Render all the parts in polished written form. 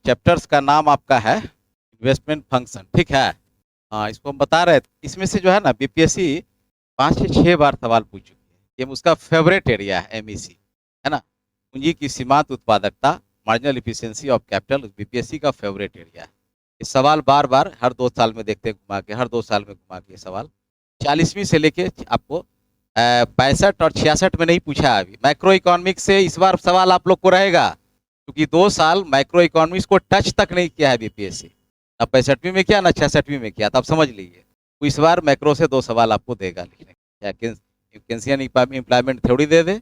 Chapters का नाम आपका है इन्वेस्टमेंट फंक्शन, ठीक है। हाँ, इसको हम बता रहे थे, इसमें से जो है ना बीपीएससी 5 से 6 बार सवाल पूछ चुकी है। ये उसका फेवरेट एरिया है, एमईसी, है ना। पूंजी की सीमांत उत्पादकता, marginal efficiency of capital, BPSC का फेवरेट एरिया है। ये सवाल बार बार हर 2 साल में देखते हैं घुमा के, हर 2 साल में घुमा के सवाल 40वीं से लेके आपको 65 और 66 में नहीं पूछा है। अभी मैक्रो इकोनॉमिक्स से इस बार सवाल आप लोग को रहेगा, क्योंकि 2 साल माइक्रो इकोनॉमिक्स को टच तक नहीं किया है बीपीएससी, ना 65वीं में किया ना 66वीं में किया, तो आप समझ लीजिए। तो इस बार मैक्रो से 2 सवाल आपको देगा लिखने, चाहे केंसियन एम्प्लॉयमेंट थ्योरी दे दे,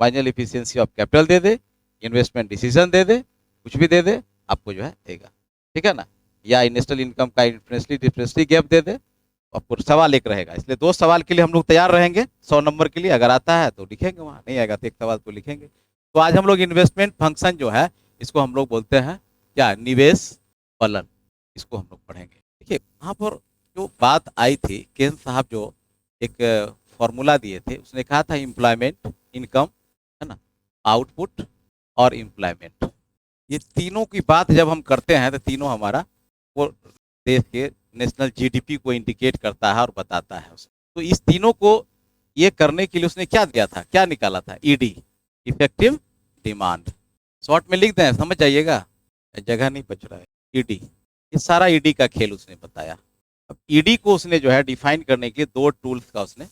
मार्जिनल इफिशियंसी ऑफ कैपिटल दे दे, इन्वेस्टमेंट डिसीजन दे दे, कुछ भी दे दे, आपको जो है देगा, ठीक है ना। या नेशनल इनकम का डिफरेंशियली गैप दे दे, आपको सवाल एक रहेगा। इसलिए 2 सवाल के लिए हम लोग तैयार रहेंगे, 100 नंबर के लिए। अगर आता है तो लिखेंगे, वहाँ नहीं आएगा तो 1 सवाल तो लिखेंगे। तो आज हम लोग इन्वेस्टमेंट फंक्शन जो है इसको हम लोग बोलते हैं क्या, निवेश फलन, इसको हम लोग पढ़ेंगे। देखिए वहाँ पर जो बात आई थी, केन साहब जो एक फॉर्मूला दिए थे, उसने कहा था एम्प्लॉयमेंट, इनकम, है ना, आउटपुट और एम्प्लॉयमेंट, ये तीनों की बात जब हम करते हैं तो तीनों हमारा वो देश के नेशनल जीडीपी को इंडिकेट करता है और बताता है उसे। तो इस तीनों को ये करने के लिए उसने क्या दिया था, क्या निकाला था, ईडी, इफेक्टिव डिमांड। शॉर्ट में लिख दें, समझ जाइएगा, जगह नहीं बच रहा है। ईडी, ये सारा ईडी का खेल उसने बताया। अब ईडी को उसने जो है डिफाइन करने के लिए 2 टूल्स का उसने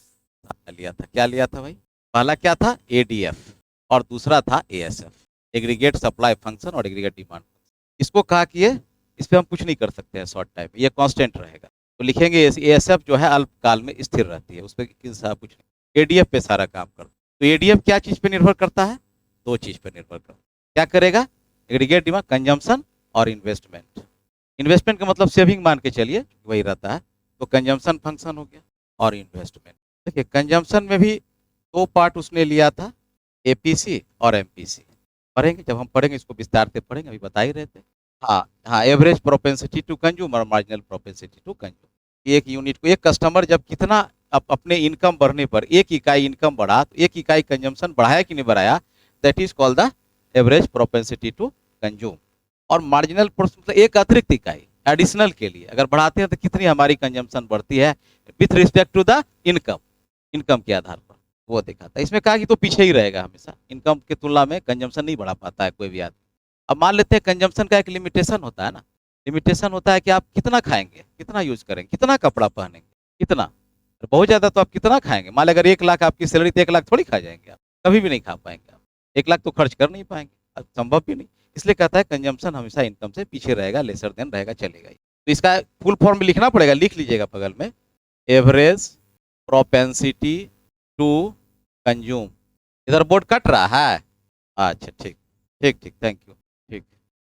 लिया था। क्या लिया था भाई, पहला क्या था, एडीएफ, और दूसरा था एएसएफ, एग्रीगेट सप्लाई फंक्शन और एग्रीगेट डिमांड। इसको कहा कि ये इस पर हम कुछ नहीं कर सकते हैं शॉर्ट टाइम, ये कांस्टेंट रहेगा। तो लिखेंगे एएसएफ जो है अल्पकाल में स्थिर रहती है, उस पर कुछ नहीं, एडीएफ पे सारा काम करता है। तो एडीएफ क्या चीज़ पे निर्भर करता है, 2 चीज़ पे निर्भर करता है। क्या करेगा, एग्रीगेट डिमांड, कंजम्पशन और इन्वेस्टमेंट। इन्वेस्टमेंट का मतलब सेविंग मान के चलिए, वही रहता है। तो कंजम्पशन फंक्शन हो गया और इन्वेस्टमेंट। देखिए कंजम्पशन में भी 2 पार्ट उसने लिया था, एपीसी और एमपीसी। पढ़ेंगे, जब हम पढ़ेंगे इसको विस्तार से पढ़ेंगे, अभी बता ही रहे थे। हाँ हाँ, एवरेज प्रोपेंसिटी टू कंज्यूम और मार्जिनल प्रोपेंसिटी टू कंज्यूम। एक यूनिट को, एक कस्टमर जब कितना अपने इनकम बढ़ने पर 1 इकाई इनकम बढ़ा तो 1 इकाई कंजम्पशन बढ़ाया कि नहीं बढ़ाया, that is called the average propensity to consume. और मार्जिनल एक अतिरिक्त इकाई एडिशनल के लिए अगर बढ़ाते हैं तो कितनी हमारी कंजम्पशन बढ़ती है with respect to the income, income के आधार पर वो देखा था। इसमें कहा कि तो पीछे ही रहेगा हमेशा, इनकम की तुलना में कंजम्पशन नहीं बढ़ा पाता है कोई भी आदमी। अब मान लेते हैं कंजम्पशन का एक लिमिटेशन होता है ना, लिमिटेशन होता है कि आप कितना खाएंगे, कितना यूज करेंगे, कितना कपड़ा पहनेंगे, कितना। बहुत ज़्यादा तो आप कितना खाएंगे, मान लें अगर 1 लाख आपकी सैलरी, तो 1 लाख थोड़ी खा जाएंगे आप, कभी भी नहीं खा पाएंगे आप। 1 लाख तो खर्च कर नहीं पाएंगे, संभव भी नहीं। इसलिए कहता है कंजम्पशन हमेशा इनकम से पीछे रहेगा, लेसर देन रहेगा, चलेगा ही। तो इसका फुल फॉर्म में लिखना पड़ेगा, लिख लीजिएगा बगल में, एवरेज प्रोपेंसिटी टू कंज्यूम। इधर बोर्ड कट रहा है, अच्छा ठीक ठीक ठीक, थैंक यू, ठीक।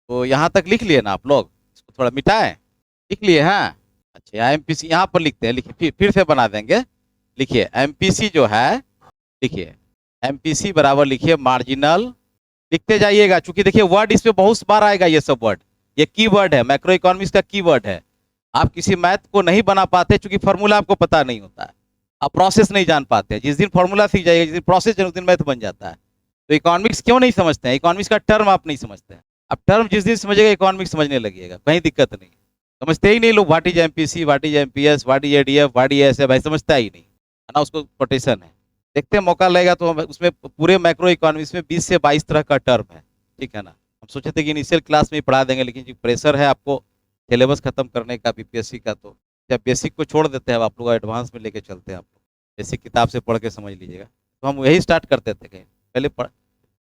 तो यहाँ तक लिख लिए ना आप लोग, इसको थोड़ा मिटाएं, लिख लिए हैं। अच्छा एमपीसी यहाँ पर लिखते हैं, लिखिए, फिर से बना देंगे। लिखिए एमपीसी जो है, लिखिए एमपीसी बराबर लिखिए मार्जिनल, लिखते जाइएगा, चूंकि देखिए वर्ड इस पे बहुत बार आएगा, ये सब वर्ड, ये की वर्ड है, मैक्रो इकोनॉमिक्स का की वर्ड है। आप किसी मैथ को नहीं बना पाते चूंकि फॉर्मूला आपको पता नहीं होता है, आप प्रोसेस नहीं जान पाते। जिस दिन फॉर्मूला सीख जाइएगा, जिस दिन प्रोसेस उस दिन मैथ बन जाता है। तो इकोनॉमिक्स क्यों नहीं समझते हैं, इकोनॉमिक्स का टर्म आप नहीं समझते हैं। अब टर्म जिस दिन समझिएगा इकोनॉमिक्स समझने लगिएगा, कहीं दिक्कत नहीं। समझते ही नहीं लोग, what is MPC, what is MPS, what is ADF, what is SF, भाई समझता ही नहीं है ना, उसको कोटेशन है। देखते हैं मौका लगेगा तो उसमें पूरे मैक्रो इकोनॉमिक्स में 20 से 22 तरह का टर्म है, ठीक है ना। हम सोचे थे कि इनिशियल क्लास में ही पढ़ा देंगे, लेकिन जो प्रेशर है आपको सिलेबस खत्म करने का बीपीएससी का, तो जब बेसिक को छोड़ देते हैं, आप लोग एडवांस में लेके चलते हैं। आप लोग बेसिक किताब से पढ़ के समझ लीजिएगा। तो हम वही स्टार्ट करते थे, कहीं पहले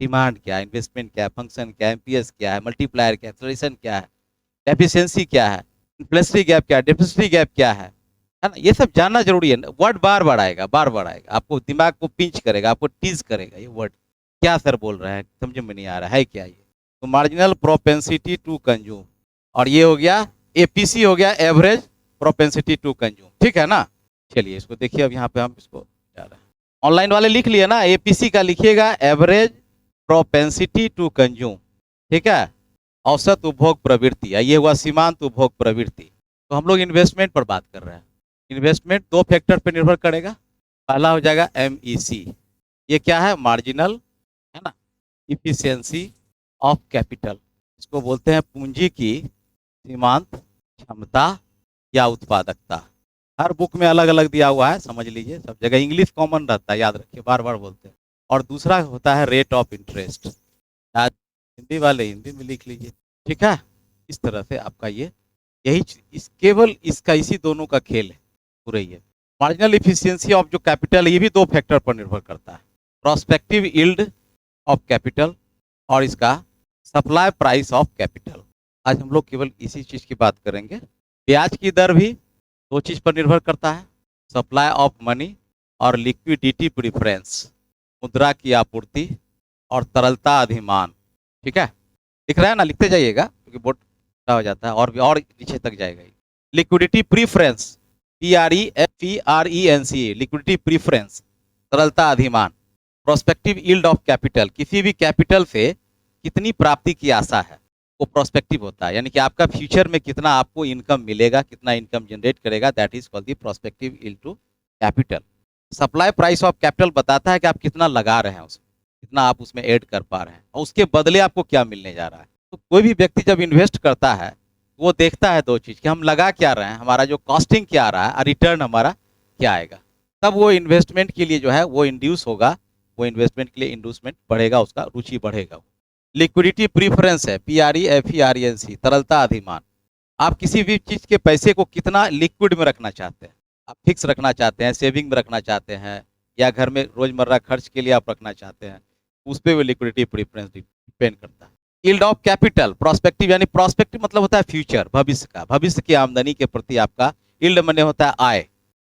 डिमांड क्या है, इन्वेस्टमेंट क्या है, फंक्शन क्या है, एमपीएस क्या है, मल्टीप्लायर क्या है, एक्सेलरेशन क्या है, एफिशिएंसी क्या है, इन्फ्लेशनरी गैप क्या है, डेफिसिटरी गैप क्या है ना, ये सब जानना जरूरी है। वर्ड बार बार आएगा, बार बार आएगा, आपको दिमाग को पिंच करेगा, आपको टीज करेगा, ये वर्ड क्या सर बोल रहे हैं, समझ में नहीं आ रहा है क्या ये। तो मार्जिनल प्रोपेंसिटी टू कंज्यूम, और ये हो गया एपीसी, हो गया एवरेज प्रोपेंसिटी टू कंज्यूम, ठीक है ना। चलिए इसको देखिए, अब यहाँ पे हम इसको जा रहे हैं, ऑनलाइन वाले लिख लिए ना, एपीसी का लिखिएगा एवरेज प्रोपेंसिटी टू कंज्यूम, ठीक है। औसत उपभोग प्रवृत्ति, ये हुआ सीमांत उपभोग प्रवृत्ति। तो हम लोग इन्वेस्टमेंट पर बात कर रहे हैं। इन्वेस्टमेंट 2 फैक्टर पर निर्भर करेगा। पहला हो जाएगा एमईसी, ये क्या है, मार्जिनल, है ना, इफिशियंसी ऑफ कैपिटल, इसको बोलते हैं पूंजी की सीमांत क्षमता या उत्पादकता। हर बुक में अलग अलग दिया हुआ है, समझ लीजिए, सब जगह इंग्लिश कॉमन रहता है, याद रखिए, बार बार बोलते हैं। और दूसरा होता है रेट ऑफ इंटरेस्ट। आज हिंदी वाले हिंदी में लिख लीजिए, ठीक है। इस तरह से आपका ये इस केवल इसका इसी दोनों का खेल है पूरे ये। मार्जिनल इफिशियंसी ऑफ जो कैपिटल है, ये भी दो फैक्टर पर निर्भर करता है, प्रोस्पेक्टिव यील्ड ऑफ कैपिटल और इसका सप्लाई प्राइस ऑफ कैपिटल। आज हम लोग केवल इसी चीज़ की बात करेंगे। ब्याज की दर भी दो चीज़ पर निर्भर करता है, सप्लाई ऑफ मनी और लिक्विडिटी प्रेफरेंस, मुद्रा की आपूर्ति और तरलता अधिमान। ठीक है, लिख रहा है ना, लिखते जाइएगा क्योंकि बोर्ड हो जाता है और भी और नीचे तक जाएगा। Liquidity preference, PREFERENC, liquidity preference, तरलता अधिमान। प्रोस्पेक्टिव यील्ड ऑफ कैपिटल, किसी भी कैपिटल से कितनी प्राप्ति की आशा है वो प्रोस्पेक्टिव होता है, यानी कि आपका फ्यूचर में कितना आपको इनकम मिलेगा, कितना इनकम जनरेट करेगा, that is called the prospective yield to capital. Supply price of capital बताता है कि आप कितना लगा रहे हैं उसमें, कितना आप उसमें ऐड कर पा रहे हैं और उसके बदले आपको क्या मिलने जा रहा है। तो कोई भी व्यक्ति जब इन्वेस्ट करता है वो देखता है दो चीज़ कि हम लगा क्या रहे हैं, हमारा जो कॉस्टिंग क्या आ रहा है और रिटर्न हमारा क्या आएगा, तब वो इन्वेस्टमेंट के लिए जो है वो इंड्यूस होगा, वो इन्वेस्टमेंट के लिए इंड्यूसमेंट बढ़ेगा, उसका रुचि बढ़ेगा। लिक्विडिटी प्रीफरेंस है, PREFERENC, तरलता अधिमान। आप किसी भी चीज़ के पैसे को कितना लिक्विड में रखना चाहते हैं, आप फिक्स रखना चाहते हैं, सेविंग में रखना चाहते हैं या घर में रोजमर्रा खर्च के लिए आप रखना चाहते हैं, उस पर वो लिक्विडिटी प्रीफरेंस डिपेंड करता है। यील्ड ऑफ कैपिटल, प्रोस्पेक्टिव, यानी प्रोस्पेक्टिव मतलब होता है फ्यूचर, भविष्य का, भविष्य की आमदनी के प्रति आपका यील्ड माने होता है आय,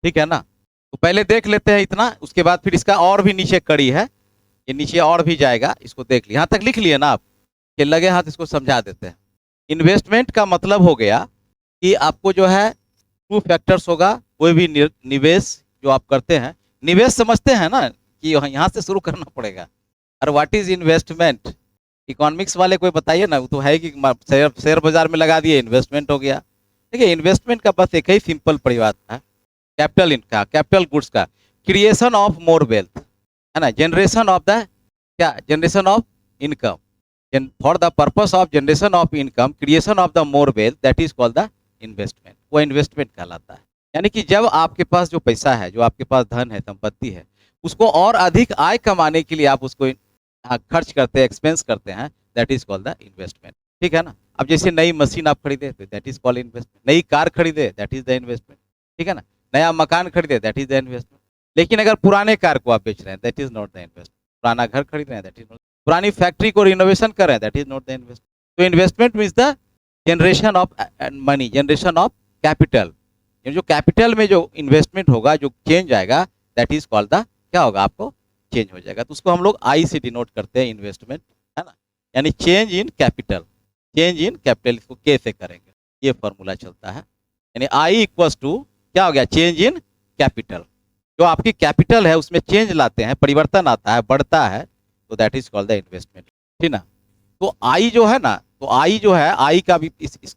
ठीक है ना। तो पहले देख लेते हैं इतना, उसके बाद फिर इसका और भी नीचे कड़ी है, ये नीचे और भी जाएगा, इसको देख लिया, यहाँ तक लिख लिए ना आप, कि लगे हाथ इसको समझा देते हैं। इन्वेस्टमेंट का मतलब हो गया कि आपको जो है टू फैक्टर्स होगा, कोई भी निवेश जो आप करते हैं, निवेश समझते हैं ना कि यहाँ से शुरू करना पड़ेगा। और व्हाट इज इन्वेस्टमेंट, इकोनॉमिक्स वाले कोई बताइए ना, वो तो है कि शेयर बाजार में लगा दिए इन्वेस्टमेंट हो गया। देखिए इन्वेस्टमेंट का बस एक ही सिंपल परिभाषा है, कैपिटल इनका, कैपिटल गुड्स का, क्रिएशन ऑफ मोर वेल्थ, है ना, जनरेशन ऑफ द क्या, generation of income, for the purpose of generation of income, creation of the more wealth, that is called the investment, वो investment कहलाता है। यानी कि जब आपके पास जो पैसा है, जो आपके पास धन है, संपत्ति है, उसको और अधिक आय कमाने के लिए आप उसको खर्च करते हैं, एक्सपेंस करते हैं, that is called the investment. ठीक है ना। अब जैसे नई मशीन आप खरीदे तो दैट इज कॉल्ड इन्वेस्टमेंट, नई कार खरीदे दैट इज द इन्वेस्टमेंट, ठीक है ना, नया मकान खरीदे दैट इज द इन्वेस्टमेंट। लेकिन अगर पुराने कार को आप बेच रहे हैं that is not the investment, पुराना घर खरीद रहे हैं दैट इज नॉट, पुरानी फैक्ट्री को रिनोवेशन कर रहे हैं that is not the investment. तो investment means the generation of money, generation of capital, जो कैपिटल में जो इन्वेस्टमेंट होगा, जो चेंज आएगा, दैट इज कॉल्ड द, क्या होगा, आपको चेंज हो जाएगा। तो उसको हम लोग आई से डिनोट करते हैं इन्वेस्टमेंट, है ना, यानी change in capital, change in capital, इसको के से करेंगे, ये फॉर्मूला चलता है। यानी आई इक्वल्स टू क्या हो गया, चेंज इन कैपिटल, जो आपकी कैपिटल है उसमें चेंज लाते हैं, परिवर्तन आता है, बढ़ता है, तो that is called the investment, ठीक ना। तो आई जो है ना, तो आई जो है, आई का भी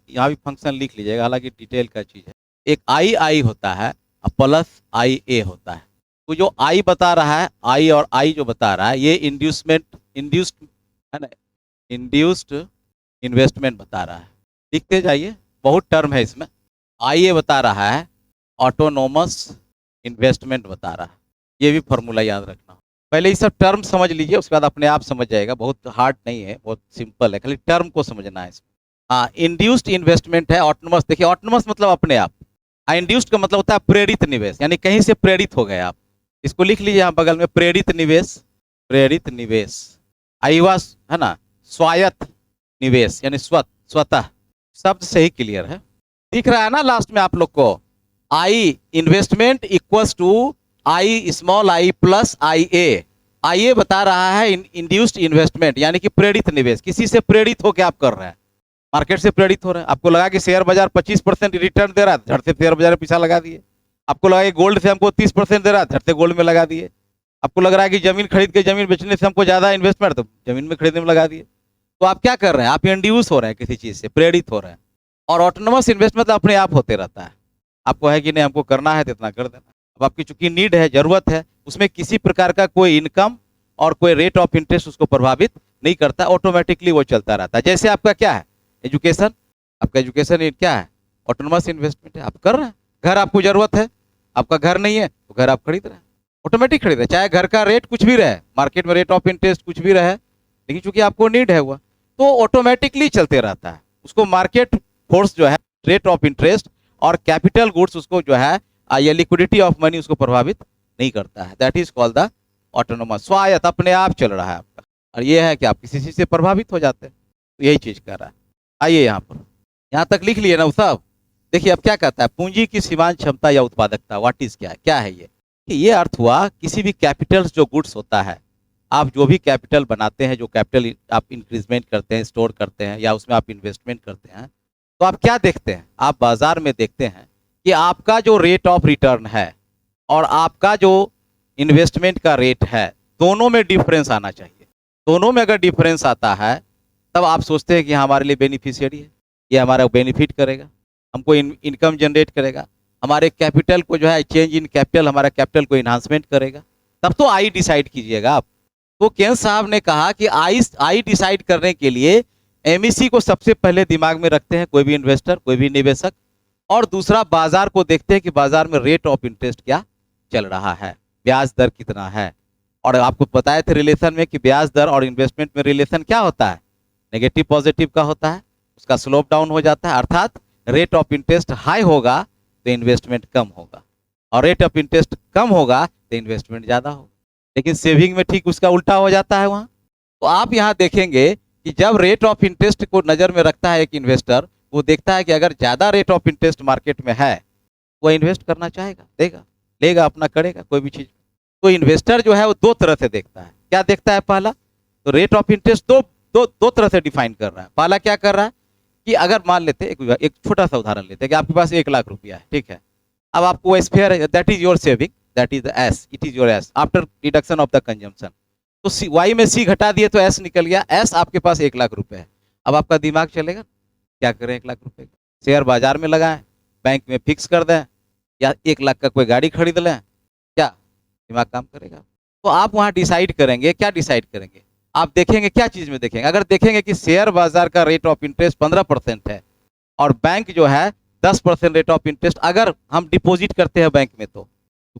यहाँ भी फंक्शन लिख लीजिएगा, हालांकि डिटेल का चीज़ है। एक आई होता है प्लस आई ए होता है। तो जो आई बता रहा है, आई और आई जो बता रहा है, ये इंड्यूस्ड है ना, इंड्यूस्ड इन्वेस्टमेंट बता रहा है। लिखते जाइए, बहुत टर्म है इसमें। आई ए बता रहा है ऑटोनोमस इन्वेस्टमेंट बता रहा है, ये भी फॉर्मूला याद रखना। पहले ये सब टर्म समझ लीजिए, उसके बाद अपने आप समझ जाएगा, बहुत हार्ड नहीं है, बहुत सिंपल है, खाली टर्म को समझना है इसमें। हाँ, इंड्यूस्ड इन्वेस्टमेंट है, ऑटोनोमस, देखिए ऑटोनोमस मतलब अपने आप, इंड्यूस्ड का मतलब होता है प्रेरित निवेश, यानी कहीं से प्रेरित हो गए आप। इसको लिख लीजिए यहाँ बगल में, प्रेरित निवेश, प्रेरित निवेश। आईवास है ना, स्वायत्त निवेश, यानी स्वतः, शब्द से ही क्लियर है, दिख रहा है ना लास्ट में आप लोग को। I investment equals to I small I plus I A. I A बता रहा है इंड्यूस्ड इन्वेस्टमेंट, यानी कि प्रेरित निवेश, किसी से प्रेरित होकर आप कर रहे हैं, मार्केट से प्रेरित हो रहे हैं। आपको लगा कि शेयर बाजार 25% रिटर्न दे रहा है, झट से शेयर बाजार में पैसा लगा दिए। आपको लगा कि गोल्ड से हमको 30% दे रहा है, झट से गोल्ड में लगा दिए। आपको लग रहा है कि जमीन खरीद के जमीन बेचने से हमको ज़्यादा इन्वेस्टमेंट, तो जमीन में खरीदने में लगा दिए। तो आप क्या कर रहे हैं, आप इंड्यूस हो रहे हैं, किसी चीज़ से प्रेरित हो रहे हैं। और ऑटोनोमस इन्वेस्टमेंट अपने आप होते रहता है, आपको है कि नहीं हमको करना है तो इतना कर देना। अब आपकी चूंकि नीड है, जरूरत है, उसमें किसी प्रकार का कोई इनकम और कोई रेट ऑफ इंटरेस्ट उसको प्रभावित नहीं करता, ऑटोमेटिकली वो चलता रहता है। जैसे आपका क्या है, एजुकेशन, आपका एजुकेशन क्या है, ऑटोनोमस इन्वेस्टमेंट है, आप कर रहे हैं। घर आपको जरूरत है, आपका घर नहीं है तो घर आप खरीद रहे हैं, ऑटोमेटिक खरीद रहे हैं, चाहे घर का रेट कुछ भी रहे, मार्केट में रेट ऑफ इंटरेस्ट कुछ भी रहे, लेकिन चूंकि आपको नीड है हुआ तो ऑटोमेटिकली चलते रहता है। उसको मार्केट फोर्स जो है, रेट ऑफ इंटरेस्ट और कैपिटल गुड्स उसको जो है या लिक्विडिटी ऑफ मनी उसको प्रभावित नहीं करता है। That is called the autonomous, स्वायत्त, अपने आप चल रहा है आपका। और ये है कि आप किसी चीज से प्रभावित हो जाते हैं, तो यही चीज कर रहा है। आइए यहाँ पर, यहाँ तक लिख लिए ना साहब। देखिए अब क्या कहता है, पूंजी की सीमांत क्षमता या उत्पादकता, व्हाट इज, क्या है ये? कि ये अर्थ हुआ किसी भी कैपिटल जो गुड्स होता है, आप जो भी कैपिटल बनाते हैं, जो कैपिटल आप इंक्रीजमेंट करते हैं, स्टोर करते हैं या उसमें आप इन्वेस्टमेंट करते हैं, तो आप क्या देखते हैं, आप बाजार में देखते हैं कि आपका जो रेट ऑफ रिटर्न है और आपका जो इन्वेस्टमेंट का रेट है, दोनों में डिफरेंस आना चाहिए। दोनों में अगर डिफरेंस आता है तब आप सोचते हैं कि हमारे लिए बेनिफिशियरी है, ये हमारा बेनिफिट करेगा, हमको इनकम जनरेट करेगा, हमारे कैपिटल को जो है चेंज इन कैपिटल, हमारा कैपिटल को इन्हांसमेंट करेगा, तब तो आई डिसाइड कीजिएगा आप। तो केन साहब ने कहा कि आई डिसाइड करने के लिए एमईसी को सबसे पहले दिमाग में रखते हैं कोई भी इन्वेस्टर, कोई भी निवेशक, और दूसरा बाजार को देखते हैं कि बाजार में रेट ऑफ इंटरेस्ट क्या चल रहा है, ब्याज दर कितना है। और आपको बताए थे रिलेशन में कि ब्याज दर और इन्वेस्टमेंट में रिलेशन क्या होता है, नेगेटिव पॉजिटिव का होता है, उसका स्लोप डाउन हो जाता है, अर्थात रेट ऑफ इंटरेस्ट हाई होगा तो इन्वेस्टमेंट कम होगा, और रेट ऑफ इंटरेस्ट कम होगा तो इन्वेस्टमेंट ज़्यादा होगा। लेकिन सेविंग में ठीक उसका उल्टा हो जाता है वहाँ। तो आप यहाँ देखेंगे कि जब रेट ऑफ इंटरेस्ट को नज़र में रखता है एक इन्वेस्टर, वो देखता है कि अगर ज़्यादा रेट ऑफ इंटरेस्ट मार्केट में है, वो इन्वेस्ट करना चाहेगा, देगा, लेगा, अपना करेगा कोई भी चीज़। तो इन्वेस्टर जो है वो दो तरह से देखता है। क्या देखता है? पहला तो रेट ऑफ इंटरेस्ट दो तरह से डिफाइन कर रहा है। पहला क्या कर रहा है कि अगर मान लेते एक छोटा सा उदाहरण लेते हैं कि आपके पास 1 लाख रुपया है, ठीक है, अब आपको spare, that is your saving, that is S, it is your S after deduction of the consumption. तो वाई में सी घटा दिए तो एस निकल गया, एस आपके पास 1 लाख रुपए है। अब आपका दिमाग चलेगा क्या करें 1 लाख रुपए का, शेयर बाजार में लगाएं, बैंक में फिक्स कर दें, या 1 लाख का कोई गाड़ी खरीद लें, क्या दिमाग काम करेगा? तो आप वहाँ डिसाइड करेंगे, क्या डिसाइड करेंगे? आप देखेंगे क्या चीज़ में देखेंगे? अगर देखेंगे कि शेयर बाजार का रेट ऑफ इंटरेस्ट 15% है और बैंक जो है 10% रेट ऑफ इंटरेस्ट अगर हम डिपॉजिट करते हैं बैंक में, तो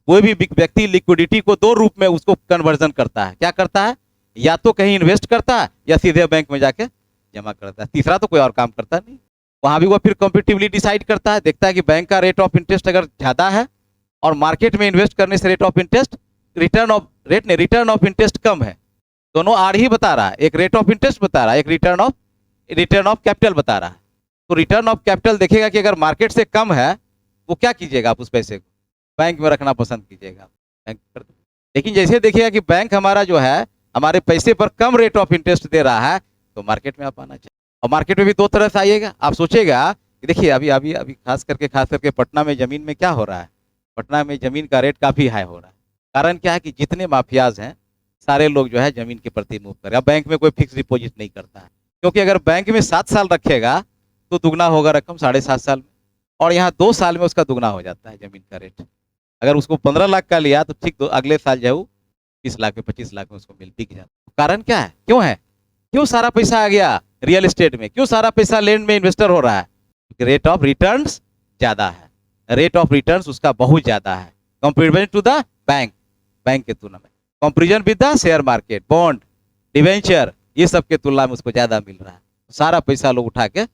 कोई भी व्यक्ति लिक्विडिटी को दो रूप में उसको कन्वर्जन करता है। क्या करता है? या तो कहीं इन्वेस्ट करता है या सीधे बैंक में जाके जमा करता है, तीसरा तो कोई और काम करता नहीं। वहाँ भी वो फिर कॉम्पिटिटिवली डिसाइड करता है, देखता है कि बैंक का रेट ऑफ इंटरेस्ट अगर ज़्यादा है और मार्केट में इन्वेस्ट करने से rate of interest, return of interest कम है, दोनों आड़ ही बता रहा है, एक रेट ऑफ इंटरेस्ट बता रहा है, एक रिटर्न ऑफ कैपिटल बता रहा है। तो रिटर्न ऑफ कैपिटल देखेगा कि अगर मार्केट से कम है, वो क्या कीजिएगा, आप उस पैसे को बैंक में रखना पसंद कीजिएगा, बैंक कर। लेकिन जैसे देखिएगा कि बैंक हमारा जो है हमारे पैसे पर कम रेट ऑफ इंटरेस्ट दे रहा है, तो मार्केट में आप आना चाहिए। और मार्केट में भी दो तरह से आइएगा, आप सोचेगा कि देखिए अभी खास करके पटना में ज़मीन में क्या हो रहा है, पटना में ज़मीन का रेट काफ़ी हाई हो रहा है। कारण क्या है कि जितने माफियाज हैं सारे लोग जो है ज़मीन के प्रति मूव करेगा, बैंक में कोई फिक्स डिपॉजिट नहीं करता है, क्योंकि अगर बैंक में 7 साल रखेगा तो दुगना होगा रकम 7.5 साल में, और यहाँ 2 साल में उसका दुगना हो जाता है ज़मीन का रेट। अगर उसको 15 लाख का लिया तो ठीक अगले साल जो है 20 लाख में 25 लाख में उसको बिक जाता। कारण क्या है, क्यों सारा पैसा आ गया रियल एस्टेट में, क्यों सारा पैसा लैंड में इन्वेस्टर हो रहा है? क्योंकि रेट ऑफ रिटर्न्स ज़्यादा है, रेट ऑफ रिटर्न्स उसका बहुत ज़्यादा है कंपेरिजन टू द बैंक के तुलना में, comparison with the share market, bond, debenture, ये सब के तुलना में उसको ज़्यादा मिल रहा है। सारा पैसा लोग उठा के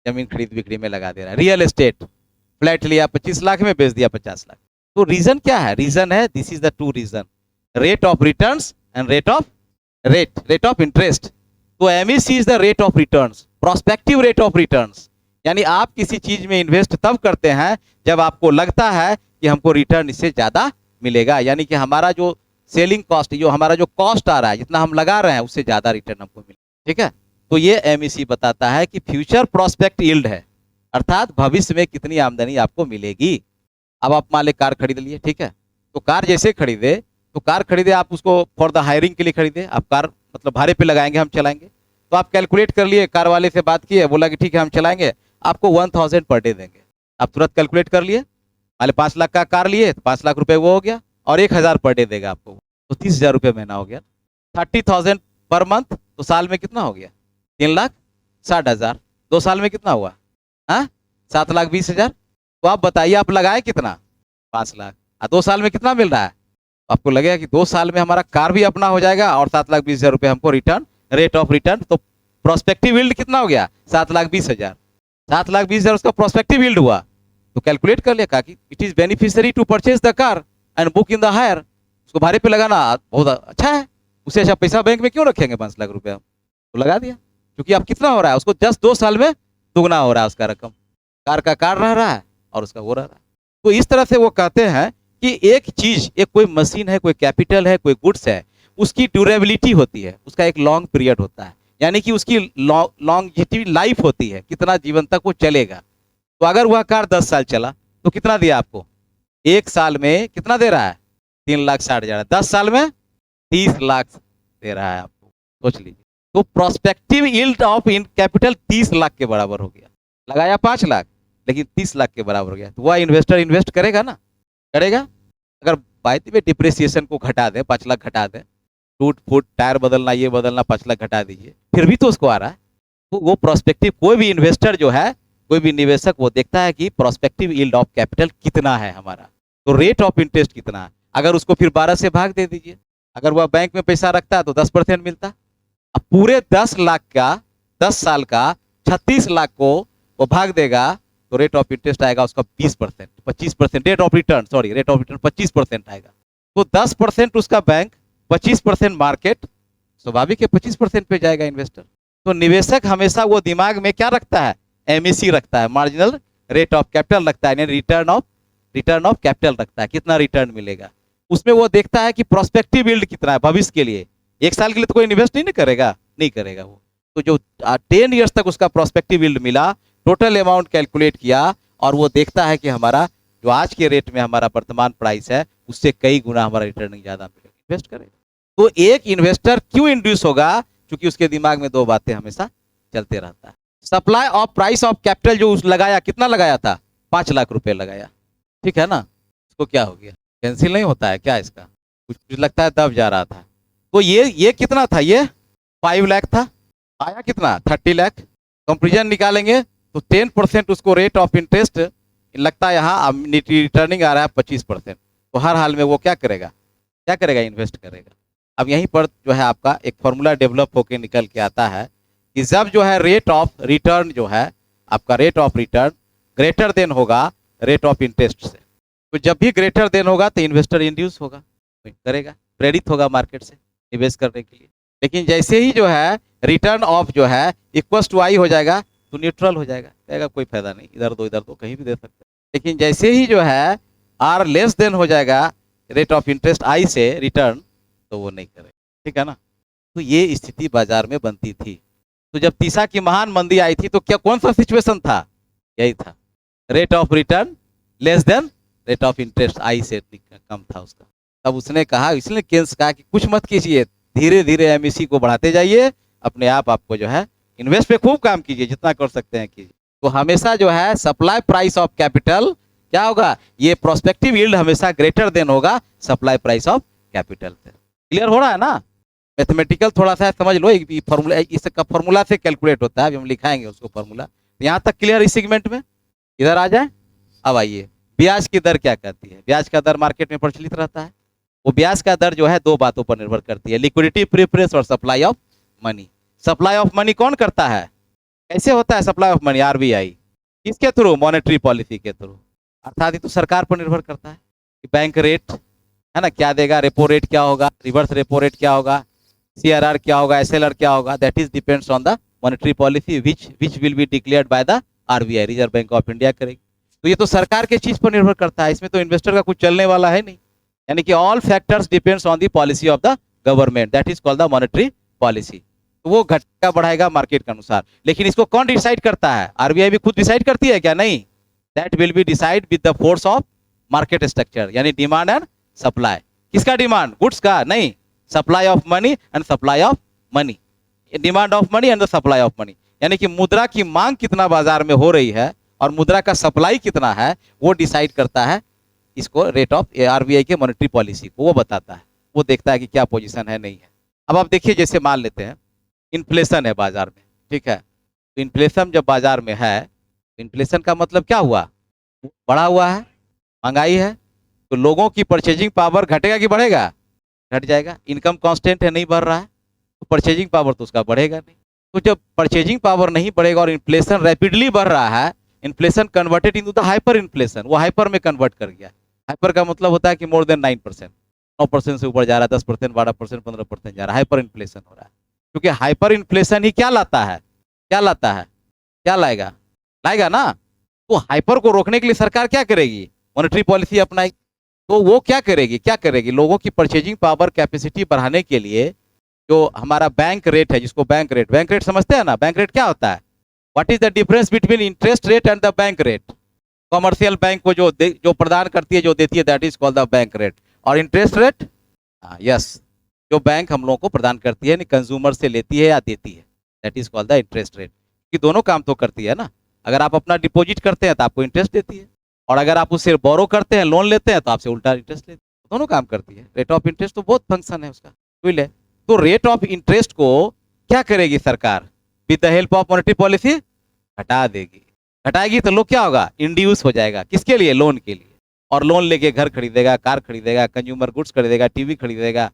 जमीन खरीद बिक्री में लगा दे रहा है। रियल एस्टेट, फ्लैट लिया 25 लाख में, बेच दिया 50 लाख। तो रीजन क्या है? रीजन है, this is the two reason, rate of returns and rate of interest. तो MEC is the rate of returns, prospective rate of returns, यानी आप किसी चीज में इन्वेस्ट तब करते हैं जब आपको लगता है कि हमको रिटर्न इससे ज्यादा मिलेगा, यानी कि हमारा जो सेलिंग कॉस्ट, जो हमारा जो कॉस्ट आ रहा है, जितना हम लगा रहे हैं उससे ज्यादा रिटर्न हमको मिलेगा। ठीक है, तो ये एमईसी बताता है कि फ्यूचर प्रोस्पेक्ट यील्ड है, अर्थात भविष्य में कितनी आमदनी आपको मिलेगी। अब आप मान ले कार खरीद लिए, ठीक है, तो कार जैसे खरीदे आप उसको फॉर द हायरिंग के लिए खरीदे, आप कार मतलब भाड़े पे लगाएंगे, हम चलाएंगे, तो आप कैलकुलेट कर लिए, कार वाले से बात किए, बोला कि ठीक है हम चलाएंगे, आपको 1000 पर डे देंगे। आप तुरंत कैलकुलेट कर लिए, मान 5 लाख का कार लिए तो 5 लाख रुपए वो हो गया, और 1000 पर डे देगा आपको, तो 30,000 रुपये महीना हो गया। 30,000 पर मंथ, तो साल में कितना हो गया? 3,60,000। 2 साल में कितना हुआ? हाँ, 7,20,000। तो आप बताइए, आप लगाए कितना? 5 लाख। 2 साल में कितना मिल रहा है? आपको लगेगा कि 2 साल में हमारा कार भी अपना हो जाएगा और 7,20,000 रुपये हमको रिटर्न, रेट ऑफ रिटर्न। तो प्रोस्पेक्टिव यील्ड कितना हो गया? 7,20,000। 7,20,000 उसका प्रोस्पेक्टिव यील्ड हुआ। तो कैलकुलेट कर लिया कि it is beneficiary to purchase the car and book in the hire. उसको भाड़े पे लगाना बहुत अच्छा है। उससे अच्छा पैसा बैंक में क्यों रखेंगे 5 लाख रुपया? तो लगा दिया, क्योंकि अब कितना हो रहा है उसको? जस्ट 2 साल में दुगना हो रहा है उसका रकम। कार का कार रह रहा है और उसका वो रह रहा है। तो इस तरह से वो कहते हैं कि एक चीज, एक कोई मशीन है, कोई कैपिटल है, कोई गुड्स है, उसकी ड्यूरेबिलिटी होती है, उसका एक लॉन्ग पीरियड होता है, यानी कि उसकी लॉन्गेटिव लाइफ होती है, कितना जीवन तक वो चलेगा। तो अगर वह कार 10 साल चला तो कितना दिया आपको? 1 साल में कितना दे रहा है? 3,60,000। 10 साल में 30 लाख दे रहा है आपको। सोच लीजिए। तो prospective yield of in capital 30 lakh के बराबर हो गया। लगाया 5 लाख, लेकिन 30 लाख के बराबर हो गया। तो वह इन्वेस्टर इन्वेस्ट करेगा ना? करेगा। अगर बाय द वे डिप्रिसिएशन को घटा दे, 5 लाख घटा दे, टूट फूट टायर बदलना, ये बदलना, 5 लाख घटा दीजिए, फिर भी तो उसको आ रहा है। तो वो प्रोस्पेक्टिव, कोई भी इन्वेस्टर जो है, कोई भी निवेशक, वो देखता है कि प्रोस्पेक्टिव यील्ड ऑफ कैपिटल कितना है हमारा, तो रेट ऑफ इंटरेस्ट कितना है। अगर उसको फिर 12 से भाग दे दीजिए। अगर वह बैंक में पैसा रखता है तो 10% मिलता। अब पूरे 10 लाख का 10 साल का 36 लाख को वो भाग देगा तो रेट ऑफ इंटरेस्ट आएगा उसका 20%, 25%। Rate of return, sorry, rate of return 25% आएगा। तो 10% उसका बैंक, 25% मार्केट, स्वाभाविक है 25% पे जाएगा इन्वेस्टर। तो निवेशक हमेशा वो दिमाग में क्या रखता है? एमएसी रखता है, मार्जिनल रेट ऑफ कैपिटल रखता है, यानी रिटर्न ऑफ कैपिटल रखता है, कितना रिटर्न मिलेगा। उसमें वो देखता है कि प्रोस्पेक्टिव यील्ड कितना है भविष्य के लिए। 1 साल के लिए तो कोई इन्वेस्ट नहीं करेगा, नहीं करेगा वो। तो जो 10 ईयर्स तक उसका प्रोस्पेक्टिव यील्ड मिला, टोटल अमाउंट कैलकुलेट किया, और वो देखता है कि हमारा जो आज के रेट में हमारा वर्तमान प्राइस है, उससे कई गुना हमारा रिटर्न ज़्यादा मिलेगा, इन्वेस्ट करेगा। तो एक इन्वेस्टर क्यों इंड्यूस होगा? क्योंकि उसके दिमाग में 2 बातें हमेशा चलते रहता है। Supply of price of capital जो लगाया, कितना लगाया था? 5 लाख रुपए लगाया, ठीक है ना? इसको क्या हो गया? कैंसिल नहीं होता है क्या इसका? कुछ लगता है दब जा रहा था। तो ये कितना था? ये 5 लाख था। आया कितना? 30 लाख। कंपेरिजन निकालेंगे तो 10% उसको रेट ऑफ इंटरेस्ट लगता है, यहाँ रिटर्निंग आ रहा है 25%। तो हर हाल में वो क्या करेगा? इन्वेस्ट करेगा। अब यहीं पर जो है आपका एक फॉर्मूला डेवलप होकर निकल के आता है कि जब जो है रेट ऑफ रिटर्न जो है आपका, rate of return greater than होगा रेट ऑफ इंटरेस्ट से, तो जब भी ग्रेटर देन होगा तो इन्वेस्टर इंड्यूस होगा, करेगा, प्रेरित होगा मार्केट से निवेश करने के लिए। लेकिन जैसे ही जो है रिटर्न ऑफ जो है इक्वल टू आई हो जाएगा तो न्यूट्रल हो जाएगा, कहेगा कोई फायदा नहीं, इधर दो कहीं भी दे सकते हैं। लेकिन जैसे ही जो है आर लेस देन हो जाएगा रेट ऑफ इंटरेस्ट आई से रिटर्न, तो वो नहीं करेगा, ठीक है ना? तो ये स्थिति बाजार में बनती थी। तो जब तीसा की महान मंदी आई थी तो क्या कौन सा सिचुएशन था? यही था, rate of return less than rate of interest I से कम था उसका। तब उसने कहा, इसलिए केन्स कहा कि कुछ मत कीजिए, धीरे धीरे एमईसी को बढ़ाते जाइए, अपने आप आपको जो है इन्वेस्ट पे खूब काम कीजिए, जितना कर सकते हैं कीजिए। तो हमेशा जो है सप्लाई प्राइस ऑफ कैपिटल क्या होगा? ये प्रोस्पेक्टिव यील्ड हमेशा ग्रेटर देन होगा सप्लाई प्राइस ऑफ कैपिटल से। क्लियर हो रहा है ना? मैथमेटिकल थोड़ा सा समझ लो, फॉर्मूला इसका फॉर्मूला से कैलकुलेट होता है, अभी हम लिखाएंगे उसको फॉर्मूला। यहाँ तक क्लियर इस सेगमेंट में? इधर आ जाए। अब आइए, ब्याज की दर क्या कहती है? ब्याज का दर मार्केट में प्रचलित रहता है। वो ब्याज का दर जो है 2 बातों पर निर्भर करती है, लिक्विडिटी प्रेफरेंस और supply of money. Supply of money कौन करता है? कैसे होता है सप्लाई ऑफ मनी? आरबीआई। किसके थ्रू? मॉनेटरी पॉलिसी के थ्रू। अर्थात ये तो सरकार पर निर्भर करता है कि बैंक रेट है ना क्या देगा, रेपो रेट क्या होगा, रिवर्स रेपो रेट क्या होगा, सीआरआर क्या होगा, एसएलआर क्या होगा। That is depends on the monetary policy which will be declared by the RBI, reserve bank of India करेगी। तो ये तो सरकार के चीज पर निर्भर करता है, इसमें तो इन्वेस्टर का कुछ चलने वाला है नहीं। यानी कि all factors depends on the policy of the government, that is called the monetary policy. तो वो घटेगा बढ़ाएगा मार्केट के अनुसार। लेकिन इसको कौन डिसाइड करता है? आरबीआई भी खुद डिसाइड करती है क्या? नहीं, that will be decide with the force of market structure, यानी डिमांड एंड सप्लाई। किसका डिमांड? गुड्स का? नहीं, supply of money and supply of money, demand of money and the supply of money. यानी कि मुद्रा की मांग कितना बाजार में हो रही है और मुद्रा का सप्लाई कितना है, वो डिसाइड करता है इसको, रेट ऑफ आरबीआई के मॉनेटरी पॉलिसी को वो बताता है। वो देखता है कि क्या पोजीशन है, नहीं है। अब आप देखिए, जैसे मान लेते हैं इन्फ्लेशन है बाजार में, ठीक है, तो इन्फ्लेशन जब बाजार में है तो इन्फ्लेशन का मतलब क्या हुआ, बढ़ा हुआ है, महंगाई है, तो लोगों की परचेजिंग पावर घटेगा कि बढ़ेगा, घट जाएगा। इनकम कांस्टेंट है, नहीं बढ़ रहा है, तो परचेजिंग पावर तो उसका बढ़ेगा नहीं। तो जब परचेजिंग पावर नहीं बढ़ेगा और इन्फ्लेशन रैपिडली बढ़ रहा है, inflation converted into the hyper inflation, वो हाइपर में कन्वर्ट कर गया। हाइपर का मतलब होता है कि मोर देन 9%, 9% से ऊपर जा रहा है, 10%, 12%, 15% जा रहा है, हाइपर इन्फ्लेशन हो रहा है। क्योंकि हाइपर इन्फ्लेशन ही क्या लाता है, क्या लाता है, क्या लाएगा, लाएगा ना। तो हाइपर को रोकने के लिए सरकार क्या करेगी, मॉनेटरी पॉलिसी अपनाएगी। तो वो क्या करेगी, क्या करेगी, लोगों की परचेजिंग पावर कैपेसिटी बढ़ाने के लिए जो हमारा बैंक रेट है, जिसको बैंक रेट समझते हैं ना, बैंक रेट क्या होता है, what is the difference between interest rate and the bank rate. Commercial bank को जो प्रदान करती है, जो देती है, that is called the bank rate. और इंटरेस्ट रेट, यस, जो बैंक हम लोगों को प्रदान करती है, कंज्यूमर से लेती है या देती है, that is called the interest rate. कि दोनों काम तो करती है ना। अगर आप अपना डिपॉजिट करते हैं तो आपको इंटरेस्ट देती है, और अगर आप उससे बोरो करते हैं, लोन लेते हैं, तो आपसे उल्टा इंटरेस्ट लेती है। दोनों काम करती है। रेट ऑफ इंटरेस्ट तो बहुत फंक्शन है उसका, बुझ ले। तो रेट ऑफ इंटरेस्ट को क्या करेगी सरकार, with the help of monetary policy घटा देगी। घटाएगी तो लोग क्या होगा, इंड्यूस हो जाएगा, किसके लिए, लोन के लिए। और लोन लेके घर खरीदेगा, कार खरीदेगा, कंज्यूमर गुड्स खरीदेगा, टीवी खरीदेगा,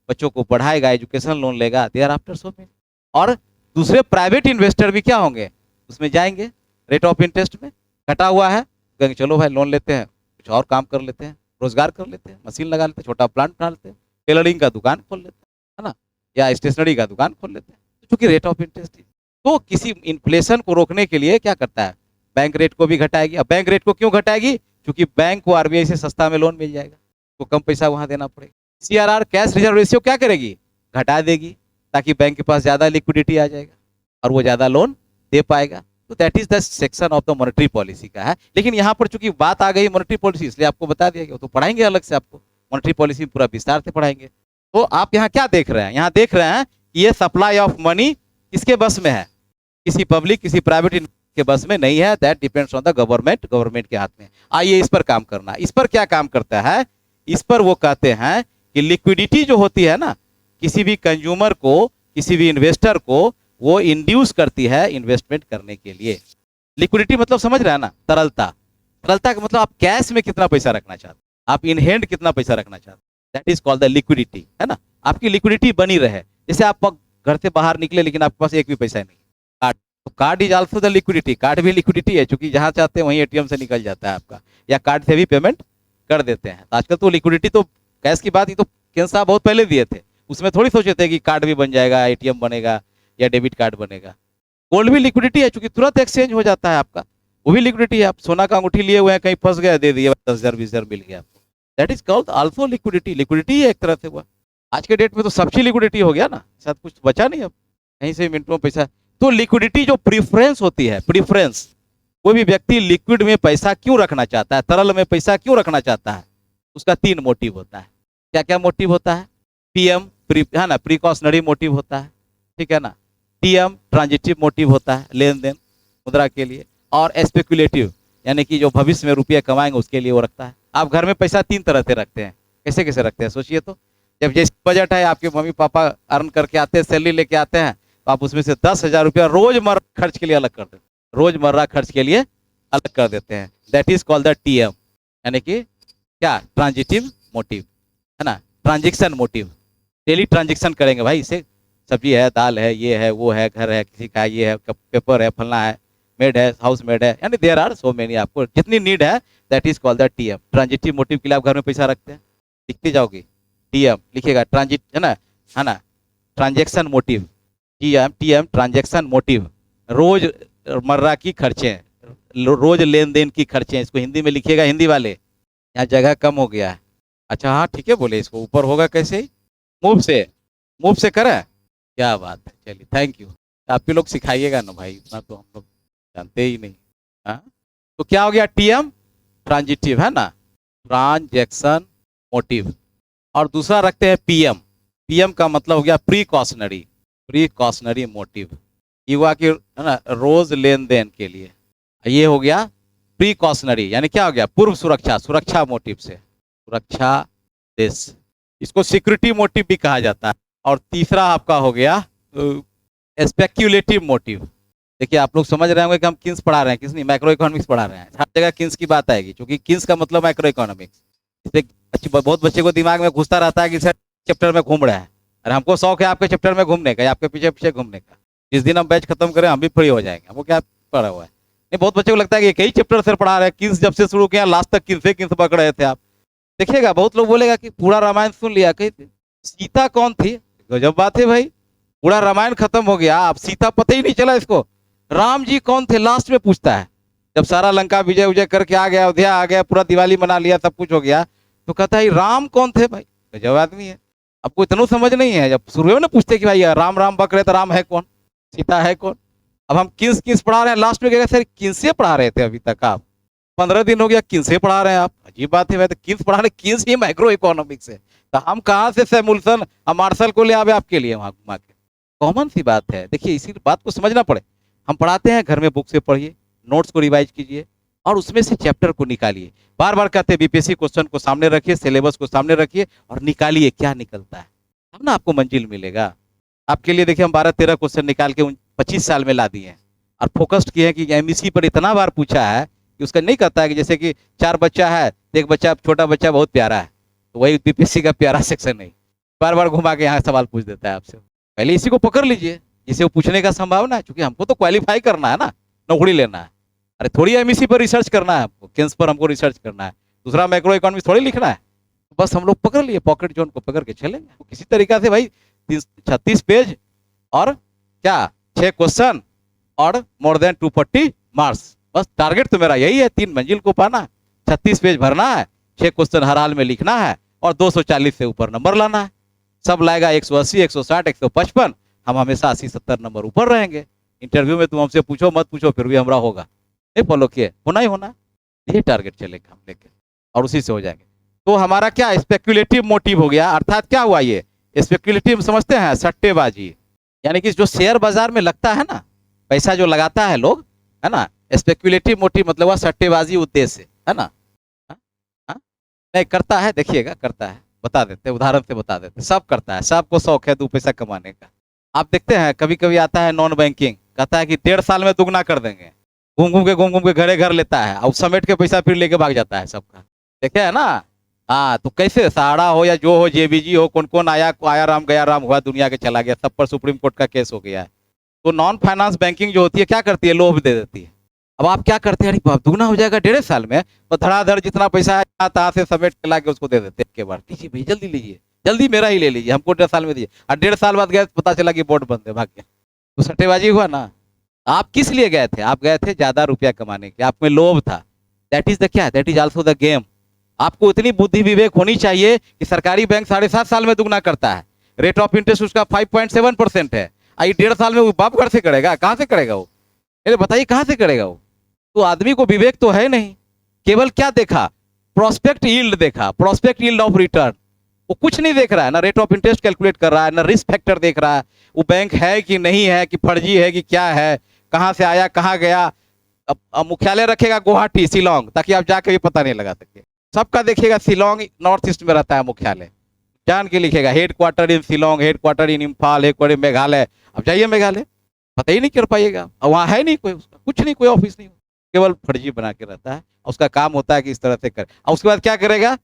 बच्चों को पढ़ाएगा, एजुकेशन लोन लेगा, देयर आफ्टर सो मेनी। और दूसरे प्राइवेट इन्वेस्टर भी क्या होंगे, उसमें जाएंगे, रेट ऑफ इंटरेस्ट में घटा हुआ है, कहेंगे चलो भाई लोन लेते हैं, कुछ और काम कर लेते हैं, रोजगार कर लेते हैं, मशीन लगा लेते हैं, छोटा प्लांट बना लेते हैं, टेलरिंग का दुकान खोल लेते हैं, है ना, या स्टेशनरी का दुकान खोल लेते हैं, क्योंकि रेट ऑफ इंटरेस्ट। तो किसी इन्फ्लेशन को रोकने के लिए क्या करता है, बैंक रेट को भी घटाएगी। अब बैंक रेट को क्यों घटाएगी, क्योंकि बैंक को आरबीआई से सस्ता में लोन मिल जाएगा, तो कम पैसा वहां देना पड़ेगा। सीआरआर, कैश रिजर्व रेशियो, क्या करेगी, घटा देगी, ताकि बैंक के पास ज्यादा लिक्विडिटी आ जाएगा और वो ज्यादा लोन दे पाएगा। तो that is the section of the monetary policy का है। लेकिन यहाँ पर चूंकि बात आ गई मॉनेटरी पॉलिसी, इसलिए आपको बता दिया गया, तो पढ़ाएंगे अलग से, आपको मॉनेटरी पॉलिसी पूरा विस्तार से पढ़ाएंगे। तो आप यहाँ क्या देख रहे हैं, यहाँ देख रहे हैं कि ये सप्लाई ऑफ मनी किसके बस में है, किसी पब्लिक, किसी प्राइवेट के बस में नहीं है। That depends on the government, government के हाथ में। आइए इस पर काम करना। इस पर क्या काम करता है, इस पर वो कहते हैं कि लिक्विडिटी जो होती है ना, किसी भी कंज्यूमर को, किसी भी इन्वेस्टर को वो इंड्यूस करती है इन्वेस्टमेंट करने के लिए। लिक्विडिटी मतलब समझ रहे हैं ना, तरलता। तरलता का मतलब आप कैश में कितना पैसा रखना चाहते हैं, आप इन हैंड कितना पैसा रखना चाहते हैं, that is called the liquidity, है ना। आपकी लिक्विडिटी बनी रहे। जैसे आप घर से बाहर निकले लेकिन आपके पास एक भी पैसा नहीं, कार्ड, तो card is also the liquidity. Card भी लिक्विडिटी है, क्योंकि जहां चाहते हैं वहीं एटीएम से निकल जाता है आपका, या कार्ड से भी पेमेंट कर देते हैं। तो आजकल तो लिक्विडिटी तो कैश की बात ही तो केंद्र साहब बहुत पहले दिए थे, उसमें थोड़ी सोचे थे कि कार्ड भी बन जाएगा, एटीएम बनेगा या डेबिट कार्ड बनेगा। गोल्ड भी लिक्विडिटी है, क्योंकि तुरंत एक्सचेंज हो जाता है आपका, वो भी लिक्विडिटी है। आप सोना का अंगूठी लिए हुए हैं, कहीं फंस गया, दे दिया 10,000 20,000 मिल गया आपको, that is called also liquidity. Liquidity है एक तरह से हुआ। आज के डेट में तो सबकी लिक्विडिटी हो गया ना, शायद कुछ बचा नहीं अब, कहीं से मिनटों में पैसा। तो लिक्विडिटी जो प्रीफरेंस होती है, प्रीफरेंस, कोई भी व्यक्ति लिक्विड में पैसा क्यों रखना चाहता है, तरल में पैसा क्यों रखना चाहता है, उसका 3 मोटिव होता है। क्या क्या मोटिव होता है, पीएम, है ना, प्रिकॉशनरी मोटिव होता है, ठीक है ना, टीएम ट्रांजिटिव मोटिव होता है, लेन देन मुद्रा के लिए, और स्पेकुलेटिव यानी कि जो भविष्य में रुपये कमाएंगे उसके लिए वो रखता है। आप घर में पैसा 3 तरह से रखते हैं, कैसे कैसे रखते हैं सोचिए तो। जब जैसे बजट है, आपके मम्मी पापा अर्न करके आते हैं, सैलरी लेके आते हैं, तो आप उसमें से 10,000 रुपया रोजमर्रा खर्च के लिए अलग कर देते हैं, रोजमर्रा खर्च के लिए अलग कर देते हैं। That is called the TM, यानी कि क्या, ट्रांजिटिव मोटिव, है ना, ट्रांजेक्शन मोटिव। डेली ट्रांजेक्शन करेंगे भाई, इसे सब्जी है, दाल है, ये है, वो है, घर है, किसी का ये है, पेपर है, फलना है, मेड है, हाउस मेड है, यानी देयर आर सो मेनी, आपको जितनी नीड है, that is called the TM. Transitive motive के लिए आप घर में पैसा रखते हैं, लिखते जाओगे, टीएम लिखिएगा, ट्रांजिट, है ना, transaction motive, TM transaction motive, रोज मर्रा की खर्चे, रोज लेन देन की खर्चे। इसको हिंदी में लिखिएगा, हिंदी वाले, यहाँ जगह कम हो गया है। अच्छा हाँ ठीक है, बोले इसको ऊपर होगा कैसे, मूव से करें, क्या बात है, चलिए थैंक यू। आप भी लोग सिखाइएगा ना भाई, इतना तो हम लोग जानते ही नहीं। हाँ, तो क्या हो गया, टीएम ट्रांजिटिव, है ना, ट्रांजेक्शन मोटिव। और दूसरा रखते हैं पीएम। पीएम का मतलब हो गया प्रीकॉशनरी मोटिव, युवा की, है ना, रोज लेन देन के लिए। ये हो गया प्रीकॉशनरी, यानी क्या हो गया, पूर्व सुरक्षा, सुरक्षा मोटिव से, सुरक्षा देश, इसको सिक्योरिटी मोटिव भी कहा जाता है। और तीसरा आपका हो गया स्पेक्यूलेटिव मोटिव। देखिए आप लोग समझ रहे होंगे कि हम किन्स पढ़ा रहे हैं, किस नहीं, मैक्रो इकोनॉमिक्स पढ़ा रहे हैं। हर जगह किन्स की बात आएगी, क्योंकि किन्स का मतलब मैक्रो इकोनॉमिक्स। इससे बहुत बच्चे को दिमाग में घुसता रहता है कि सर चैप्टर में घूम रहा है। अरे हमको शौक है आपके चैप्टर में घूमने का, आपके पीछे पीछे घूमने का। जिस दिन हम बैच खत्म करें हम भी फ्री हो जाएंगे, हमको क्या पढ़ा हुआ है। नहीं, बहुत बच्चों को लगता है कि कई चैप्टर सर पढ़ा रहे हैं, किन्स जब से शुरू किया लास्ट तक किन्स पकड़ रहे थे आप। देखिएगा बहुत लोग बोलेगा कि पूरा रामायण सुन लिया, कहीं सीता कौन थी? गजब बात है भाई, पूरा रामायण खत्म हो गया, आप सीता पता ही नहीं चला इसको। राम जी कौन थे लास्ट में पूछता है, जब सारा लंका विजय विजय करके आ गया, अयोध्या आ गया, पूरा दिवाली मना लिया, सब कुछ हो गया, तो कहता है राम कौन थे भाई? गजब आदमी है, आपको इतना समझ नहीं है। जब शुरू में ना पूछते कि भाई राम राम बक रहे तो राम है कौन, सीता है कौन? अब हम किन्स किन्स पढ़ा रहे हैं, लास्ट में कहेगा सर किनसे पढ़ा रहे थे अभी तक आप? 15 दिन हो गया किनसे पढ़ा रहे हैं आप? अजीब बात है, मैं तो किन्स पढ़ा रहे, किन्स ही माइक्रो इकोनॉमिक्स है, तो हम कहाँ से सैमुल्सन मार्शल को ले आवे आपके लिए वहां घुमा के? कॉमन सी बात है। देखिए इसी बात को समझना पड़े। हम पढ़ाते हैं, घर में बुक से पढ़िए, नोट्स को रिवाइज कीजिए और उसमें से चैप्टर को निकालिए। बार बार कहते हैं बीपीएससी क्वेश्चन को सामने रखिए, सिलेबस को सामने रखिए और निकालिए क्या निकलता है, तब ना आपको मंजिल मिलेगा। आपके लिए देखिए हम 12-13 क्वेश्चन निकाल के 25 साल में ला दिए हैं और फोकस्ड किए हैं कि एमईसी पर इतना बार पूछा है कि उसका नहीं कहता है कि जैसे कि 4 बच्चा है, एक बच्चा छोटा बच्चा बहुत प्यारा है, तो वही बीपीएससी का प्यारा सेक्शन नहीं, बार बार घुमा के यहाँ सवाल पूछ देता है आपसे। पहले इसी को पकड़ लीजिए जिसे वो पूछने का संभावना है, क्योंकि हमको तो क्वालिफाई करना है ना, नौकरी लेना है। अरे थोड़ी एमईसी पर रिसर्च करना है हमको, किन्स पर हमको रिसर्च करना है, दूसरा मैक्रो इकोनॉमिक्स थोड़ी लिखना है। बस हम लोग पकड़ लिए, पॉकेट जोन को पकड़ के चलेंगे तो किसी तरीका से भाई 36 पेज और क्या 6 क्वेश्चन और मोर देन 240 मार्क्स। बस टारगेट तो मेरा यही है, 3 मंजिल को पाना है, 36 पेज भरना है, 6 क्वेश्चन हर हाल में लिखना है और 240 से ऊपर नंबर लाना है। सब लाएगा 180, 160, 155, हम हमेशा 80-70 नंबर ऊपर रहेंगे। इंटरव्यू में तुम हमसे पूछो मत पूछो फिर भी हमारा होगा, नहीं फॉलो किए, होना ही होना, ये टारगेट चलेगा हम लेके और उसी से हो जाएंगे। तो हमारा क्या स्पेक्युलेटिव मोटिव हो गया, अर्थात क्या हुआ ये स्पेक्युलेटिव समझते हैं, सट्टेबाजी। यानी कि जो शेयर बाजार में लगता है ना, पैसा जो लगाता है लोग, है ना, स्पेक्युलेटिव मोटिव मतलब वह सट्टेबाजी उद्देश्य है ना। हा? हा? नहीं करता है, देखिएगा करता है, बता देते उदाहरण से बता देते, सब करता है, सबको शौक है 2 पैसा कमाने का। आप देखते हैं कभी कभी आता है नॉन बैंकिंग, कहता है कि 1.5 साल में दुगना कर देंगे, घूम घूम के घरे घर लेता है और समेट के पैसा फिर लेके भाग जाता है सबका, देखे है ना। हाँ तो कैसे सहारा हो या जो हो, जेबीजी हो, कौन कौन आया राम गया राम हुआ, दुनिया के चला गया, सब पर सुप्रीम कोर्ट का केस हो गया है। तो नॉन फाइनेंस बैंकिंग जो होती है क्या करती है, लोभ दे देती है। अब आप क्या करते हैं, अरे दुगना हो जाएगा 1.5 साल में, तो धड़ाधड़ जितना पैसा है तहाँ से समेट के ला के उसको दे देते हैं। बार लीजिए भाई, जल्दी लीजिए, जल्दी मेरा ही ले लीजिए, हमको 1.5 साल में दीजिए। और 1.5 साल बाद गए पता चला कि बोर्ड बंद है, भाग गया, तो सट्टेबाजी हुआ ना। आप किस लिए गए थे, आप गए थे ज्यादा रुपया कमाने के, आप में लोभ था। दैट इज द क्या, that is also the game. आपको इतनी बुद्धि विवेक होनी चाहिए कि सरकारी बैंक 7.5 साल में दुगना करता है, रेट ऑफ इंटरेस्ट उसका 5.7% है, आई 1.5 साल में वो बाप घर से करेगा, कहाँ से करेगा वो, अरे बताइए कहाँ से करेगा वो। तो आदमी को विवेक तो है नहीं, केवल क्या देखा, प्रोस्पेक्ट यील्ड देखा, प्रोस्पेक्ट यील्ड ऑफ रिटर्न, वो कुछ नहीं देख रहा है, ना रेट ऑफ इंटरेस्ट कैलकुलेट कर रहा है, ना रिस्क फैक्टर देख रहा है, वो बैंक है कि नहीं है, कि फर्जी है कि क्या है, कहाँ से आया कहाँ गया। अब मुख्यालय रखेगा गुवाहाटी, शिलोंग, ताकि आप जाके भी पता नहीं लगा सके। सबका देखिएगा शिलोंग नॉर्थ ईस्ट में रहता है मुख्यालय, जान के लिखेगा head quarter in Shillong, head quarter in Imphal, head quarter Meghalaya. अब जाइए मेघालय, पता ही नहीं कर पाइएगा, और वहाँ है नहीं कोई, उसका कुछ नहीं, कोई ऑफिस नहीं, केवल फर्जी बना के रहता है। उसका काम होता है कि इस तरह से कर, और उसके बाद क्या करेगा,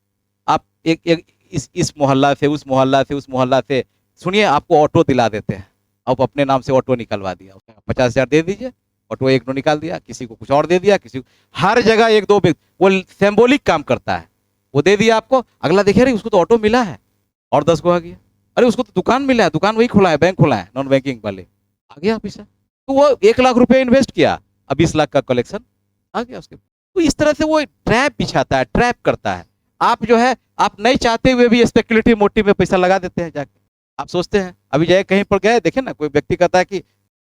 आप एक इस मोहल्ला से उस मोहल्ला से उस मोहल्ला से, सुनिए आपको ऑटो दिला देते हैं, आप अपने नाम से ऑटो निकलवा दिया, 50,000 दे दीजिए, ऑटो 1-2 निकाल दिया, किसी को कुछ और दे दिया, किसी को हर जगह 1-2, वो सिंबॉलिक काम करता है, वो दे दिया आपको, अगला देखिए अरे उसको तो ऑटो मिला है और 10 को आ गया, अरे उसको तो दुकान मिला है, दुकान वही खुला है, बैंक खुला है, नॉन बैंकिंग वाले, आ गया पैसा। तो वो 1 लाख रुपए इन्वेस्ट किया, अब 20 लाख का कलेक्शन आ गया उसके। तो इस तरह से वो ट्रैप बिछाता है, ट्रैप करता है। आप जो है आप नहीं चाहते हुए भी स्पेकुलेटिव मोटिव में पैसा लगा देते हैं जाके। आप सोचते हैं अभी जाए कहीं पर गए, देखे ना कोई व्यक्ति कहता है कि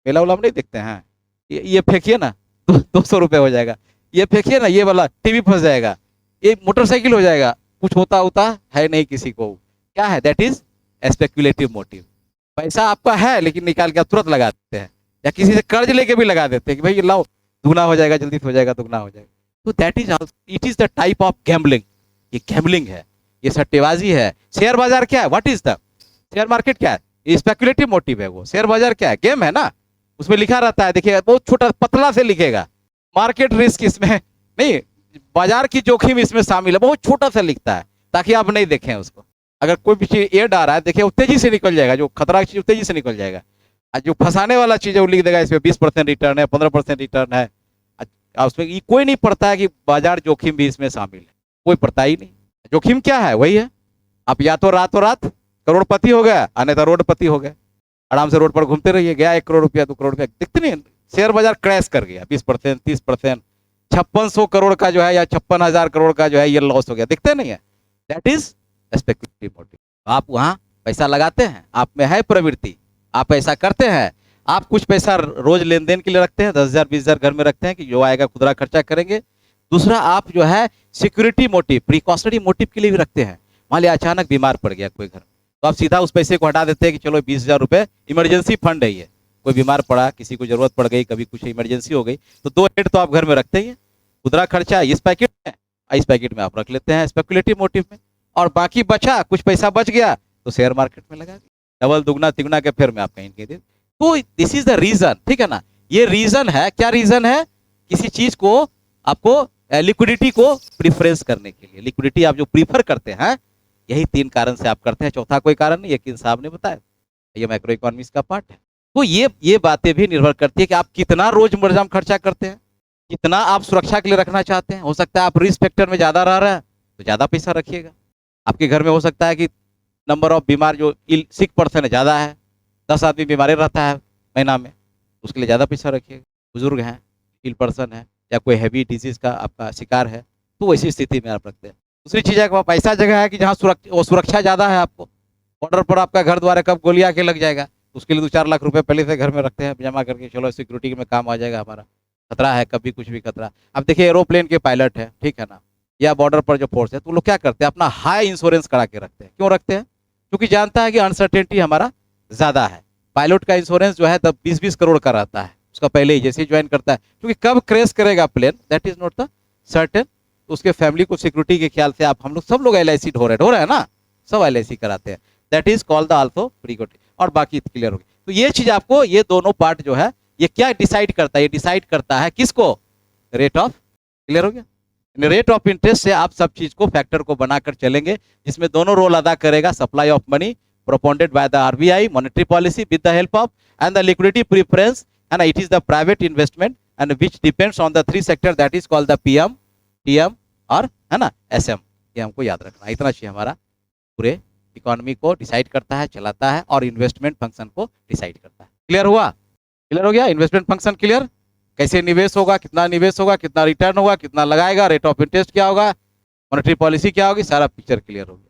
मेला उला में नहीं देखते हैं, ये फेंकिए ना 200 रुपये हो जाएगा, ये फेंकिए ना ये वाला टीवी फंस जाएगा, ये मोटरसाइकिल हो जाएगा, कुछ होता है नहीं किसी को, क्या है, दैट इज स्पेकुलेटिव मोटिव। पैसा आपका है लेकिन निकाल के आप तुरंत लगा देते हैं, या किसी से कर्ज लेके भी लगा देते हैं कि भाई ये लाओ दुगना हो जाएगा, जल्दी हो जाएगा, दुगना हो जाएगा। तो that is it is the type of gambling, ये गैम्बलिंग है, ये सट्टेबाजी है। शेयर बाजार क्या है, what is the share market क्या है, स्पेकुलेटिव मोटिव है वो। शेयर बाजार क्या है, गेम है ना, उसमें लिखा रहता है, देखिए बहुत छोटा पतला से लिखेगा, मार्केट रिस्क इसमें नहीं, बाजार की जोखिम इसमें शामिल है, बहुत छोटा सा लिखता है ताकि आप नहीं देखें उसको। अगर कोई भी चीज एड आ रहा है, देखिए वो तेजी से निकल जाएगा, जो खतरा की चीज तेजी से निकल जाएगा, और जो फंसाने वाला चीज है वो लिख देगा इसमें 20% रिटर्न है, 15% रिटर्न है। उसमें ये कोई नहीं पढ़ता है कि बाजार जोखिम भी इसमें शामिल है, कोई पढ़ता ही नहीं। जोखिम क्या है, वही है, आप या तो रातों रात करोड़पति हो गया, अन्यथा रोडपति हो गया, आराम से रोड पर घूमते रहिए, गया 1 करोड़ रुपया 2 करोड़ रुपया, दिखते नहीं, शेयर बाजार क्रैश कर गया 20% 30%, 5600 करोड़ का जो है या 56,000 करोड़ का जो है ये लॉस हो गया, दिखते नहीं है। That is speculative motive. आप वहां पैसा लगाते हैं, आप में है प्रवृत्ति, आप ऐसा करते हैं, आप कुछ पैसा रोज लेन देन के लिए रखते हैं, 10,000 20,000 घर में रखते हैं कि जो आएगा खुदरा खर्चा करेंगे। दूसरा, आप जो है सिक्योरिटी मोटिव, प्रिकॉशनरी मोटिव के लिए भी रखते हैं। मान लिया अचानक बीमार पड़ गया कोई घर, तो आप सीधा उस पैसे को हटा देते हैं कि चलो 20,000 रुपये इमरजेंसी फंड है, ये कोई बीमार पड़ा, किसी को जरूरत पड़ गई, कभी कुछ इमरजेंसी हो गई, तो 2 हेड तो आप घर में रखते ही हैं। खुदरा खर्चा इस पैकेट में, इस पैकेट में आप रख लेते हैं स्पेकुलेटिव मोटिव में, और बाकी बचा कुछ पैसा बच गया तो शेयर मार्केट में लगा दिया, डबल दुगना तिगुना के फिर में आप कहीं कहीं दे। तो दिस इज द रीजन, ठीक है ना, ये रीजन है। क्या रीजन है, किसी चीज को आपको लिक्विडिटी को प्रिफरेंस करने के लिए, लिक्विडिटी आप जो प्रीफर करते हैं, यही 3 कारण से आप करते हैं, चौथा कोई कारण नहीं, यकीन साहब ने बताया, ये मैक्रो इकोनॉमिक्स का पार्ट है। तो ये बातें भी निर्भर करती है कि आप कितना रोजमर्रा में खर्चा करते हैं, कितना आप सुरक्षा के लिए रखना चाहते हैं। हो सकता है आप रिस्क फैक्टर में ज्यादा रह रहे हैं तो ज्यादा पैसा रखिएगा। आपके घर में हो सकता है कि नंबर ऑफ बीमार जो सिक पर्सन है ज्यादा है, 10 आदमी बीमारी रहता है महीना में, उसके लिए ज्यादा पैसा रखिएगा। बुजुर्ग हैं, इल पर्सन है, या कोई हैवी डिजीज का आपका शिकार है, तो वैसी स्थिति में आप रखते हैं। दूसरी चीज है कि आप ऐसा जगह है कि जहाँ सुरक्षा ज्यादा है, आपको बॉर्डर पर आपका घर द्वारा कब गोली आके लग जाएगा, उसके लिए 2-4 लाख रुपए पहले से घर में रखते हैं जमा करके, चलो सिक्योरिटी में काम आ जाएगा हमारा, खतरा है कभी कुछ भी खतरा। अब देखिए एरोप्लेन के पायलट है, ठीक है ना, या बॉर्डर पर जो फोर्स है, तो लोग क्या करते हैं, अपना हाई इंश्योरेंस करा के रखते हैं। क्यों रखते हैं, क्योंकि जानता है कि अनसर्टेनिटी हमारा ज्यादा है। पायलट का इंश्योरेंस जो है तब 20-20 करोड़ का रहता है, उसका पहले ही जैसे ज्वाइन करता है, क्योंकि कब क्रैश करेगा plane that is not the certain. उसके फैमिली को सिक्योरिटी के ख्याल से आप हम लोग सब लोग LIC हो रहे हैं ना, सब LIC कराते हैं, that is called the also प्रीकोटी। और बाकी क्लियर हो गई। तो ये चीज आपको, ये दोनों पार्ट जो है, ये क्या डिसाइड करता है, ये डिसाइड करता है किसको, रेट ऑफ, क्लियर हो गया, रेट ऑफ इंटरेस्ट से आप सब चीज को फैक्टर को बनाकर चलेंगे, जिसमें दोनों रोल अदा करेगा, supply of money propounded by the RBI monetary policy with the help of and the liquidity preference, and it is the private investment and which depends on the 3 sector that is called the PM, TM और है ना SM। ये हमको याद रखना, इतना चाहिए हमारा, पूरे इकोनॉमी को डिसाइड करता है, चलाता है, और इन्वेस्टमेंट फंक्शन को डिसाइड करता है। क्लियर हुआ, क्लियर हो गया, इन्वेस्टमेंट फंक्शन क्लियर, कैसे निवेश होगा, कितना निवेश होगा, कितना रिटर्न होगा, कितना लगाएगा, रेट ऑफ इंटरेस्ट क्या होगा, मॉनेटरी पॉलिसी क्या होगी, सारा पिक्चर क्लियर हो गया।